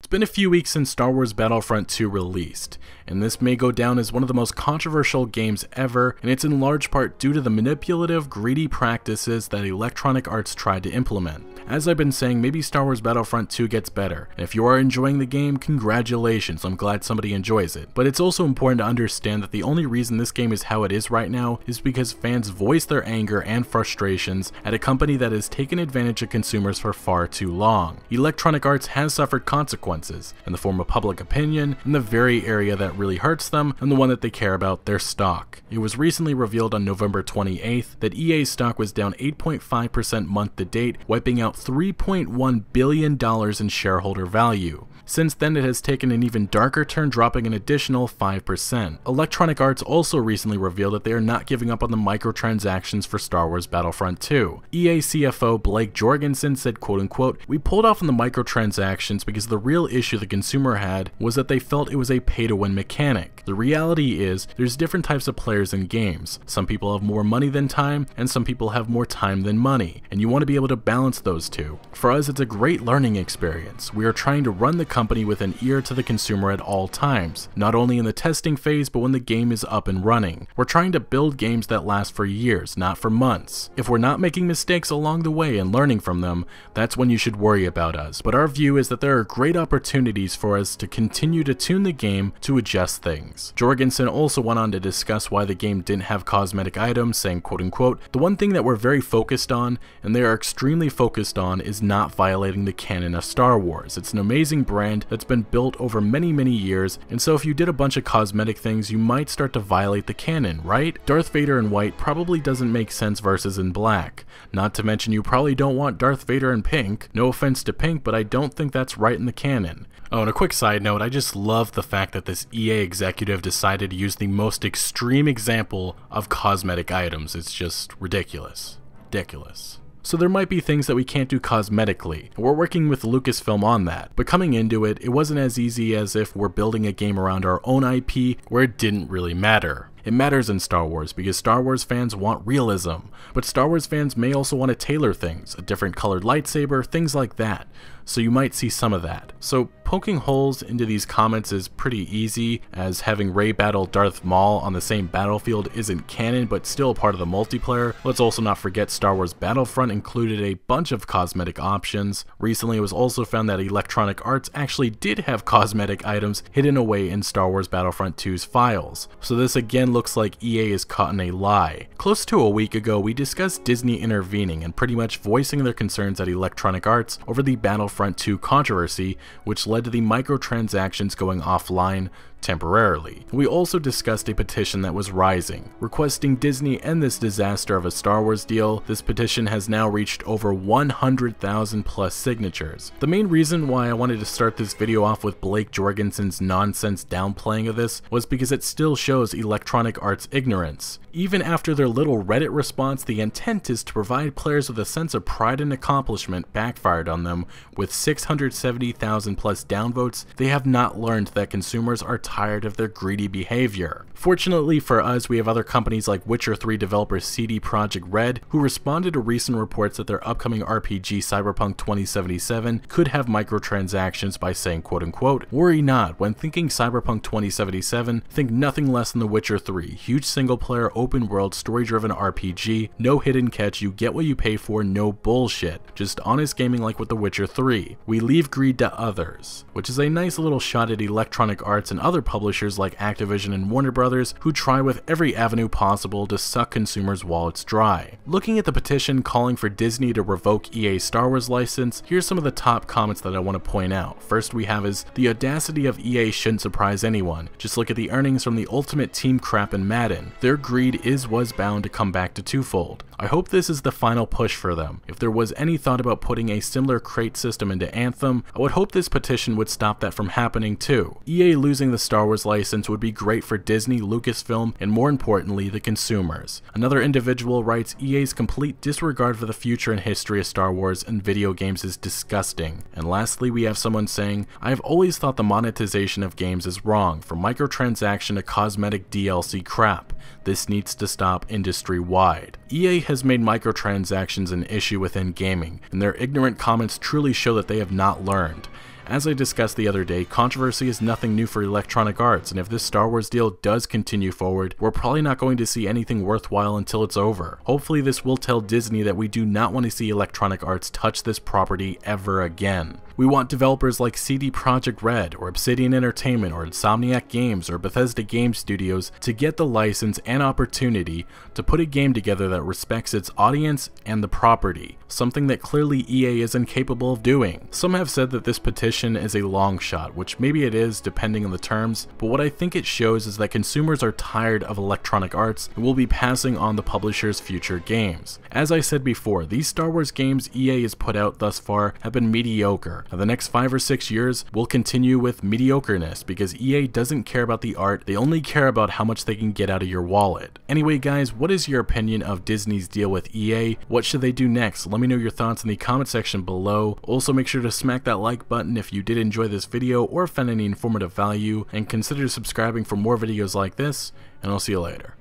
It's been a few weeks since Star Wars Battlefront 2 released, and this may go down as one of the most controversial games ever, and it's in large part due to the manipulative, greedy practices that Electronic Arts tried to implement. As I've been saying, maybe Star Wars Battlefront 2 gets better, and if you are enjoying the game, congratulations, I'm glad somebody enjoys it. But it's also important to understand that the only reason this game is how it is right now is because fans voice their anger and frustrations at a company that has taken advantage of consumers for far too long. Electronic Arts has suffered consequences in the form of public opinion in the very area that really hurts them and the one that they care about, their stock. It was recently revealed on November 28th that EA's stock was down 8.5% month to date, wiping out $3.1 billion in shareholder value. Since then, it has taken an even darker turn, dropping an additional 5%. Electronic Arts also recently revealed that they are not giving up on the microtransactions for Star Wars Battlefront 2. EA CFO Blake Jorgensen said, quote-unquote, "We pulled off on the microtransactions because the real issue the consumer had was that they felt it was a pay-to-win mechanic. The reality is, there's different types of players in games. Some people have more money than time, and some people have more time than money, and you want to be able to balance those two. For us, it's a great learning experience. We are trying to run the company with an ear to the consumer at all times, not only in the testing phase but when the game is up and running. We're trying to build games that last for years, not for months. If we're not making mistakes along the way and learning from them, that's when you should worry about us. But our view is that there are great opportunities for us to continue to tune the game to adjust things." Jorgensen also went on to discuss why the game didn't have cosmetic items, saying, quote-unquote, "The one thing that we're very focused on, and they are extremely focused on, is not violating the canon of Star Wars. It's an amazing brand that's been built over many years, and so if you did a bunch of cosmetic things, you might start to violate the canon, right? Darth Vader in white probably doesn't make sense versus in black. Not to mention you probably don't want Darth Vader in pink. No offense to pink, but I don't think that's right in the canon." Oh, and a quick side note, I just love the fact that this EA executive decided to use the most extreme example of cosmetic items. It's just ridiculous. Ridiculous. So there might be things that we can't do cosmetically, and we're working with Lucasfilm on that. But coming into it, it wasn't as easy as if we're building a game around our own IP where it didn't really matter. It matters in Star Wars because Star Wars fans want realism, but Star Wars fans may also want to tailor things, a different colored lightsaber, things like that. So you might see some of that. So poking holes into these comments is pretty easy, as having Rey battle Darth Maul on the same battlefield isn't canon but still part of the multiplayer. Let's also not forget Star Wars Battlefront included a bunch of cosmetic options. Recently it was also found that Electronic Arts actually did have cosmetic items hidden away in Star Wars Battlefront 2's files. So this again looks like EA is caught in a lie. Close to a week ago we discussed Disney intervening and pretty much voicing their concerns at Electronic Arts over the Battlefront 2 controversy, which led to the microtransactions going offline temporarily. We also discussed a petition that was rising, requesting Disney end this disaster of a Star Wars deal. This petition has now reached over 100,000 plus signatures. The main reason why I wanted to start this video off with Blake Jorgensen's nonsense downplaying of this was because it still shows Electronic Arts' ignorance. Even after their little Reddit response, the intent is to provide players with a sense of pride and accomplishment backfired on them. With 670,000 plus downvotes, they have not learned that consumers are tired of their greedy behavior. Fortunately for us, we have other companies like Witcher 3 developer CD Projekt Red, who responded to recent reports that their upcoming RPG Cyberpunk 2077 could have microtransactions by saying, quote-unquote, "Worry not, when thinking Cyberpunk 2077, think nothing less than The Witcher 3, huge single-player open-world story-driven RPG, no hidden catch, you get what you pay for, no bullshit, just honest gaming like with The Witcher 3. We leave greed to others," which is a nice little shot at Electronic Arts and other publishers like Activision and Warner Brothers, who try with every avenue possible to suck consumers' wallets dry. Looking at the petition calling for Disney to revoke EA's Star Wars license, here's some of the top comments that I want to point out. First we have is, "The audacity of EA shouldn't surprise anyone. Just look at the earnings from the Ultimate Team crap in Madden. Their greed was bound to come back to twofold. I hope this is the final push for them. If there was any thought about putting a similar crate system into Anthem, I would hope this petition would stop that from happening too. EA losing the Star Wars license would be great for Disney, Lucasfilm, and more importantly, the consumers." Another individual writes, "EA's complete disregard for the future and history of Star Wars and video games is disgusting." And lastly, we have someone saying, "I have always thought the monetization of games is wrong, from microtransaction to cosmetic DLC crap. This needs to stop industry-wide." EA has made microtransactions an issue within gaming, and their ignorant comments truly show that they have not learned. As I discussed the other day, controversy is nothing new for Electronic Arts, and if this Star Wars deal does continue forward, we're probably not going to see anything worthwhile until it's over. Hopefully this will tell Disney that we do not want to see Electronic Arts touch this property ever again. We want developers like CD Projekt Red, or Obsidian Entertainment, or Insomniac Games, or Bethesda Game Studios to get the license and opportunity to put a game together that respects its audience and the property, something that clearly EA is incapable of doing. Some have said that this petition is a long shot, which maybe it is depending on the terms, but what I think it shows is that consumers are tired of Electronic Arts and will be passing on the publisher's future games. As I said before, these Star Wars games EA has put out thus far have been mediocre. Now, the next 5 or 6 years will continue with mediocreness because EA doesn't care about the art, they only care about how much they can get out of your wallet. Anyway guys, what is your opinion of Disney's deal with EA? What should they do next? Let me know your thoughts in the comment section below. Also make sure to smack that like button if you did enjoy this video or found any informative value, and consider subscribing for more videos like this, and I'll see you later.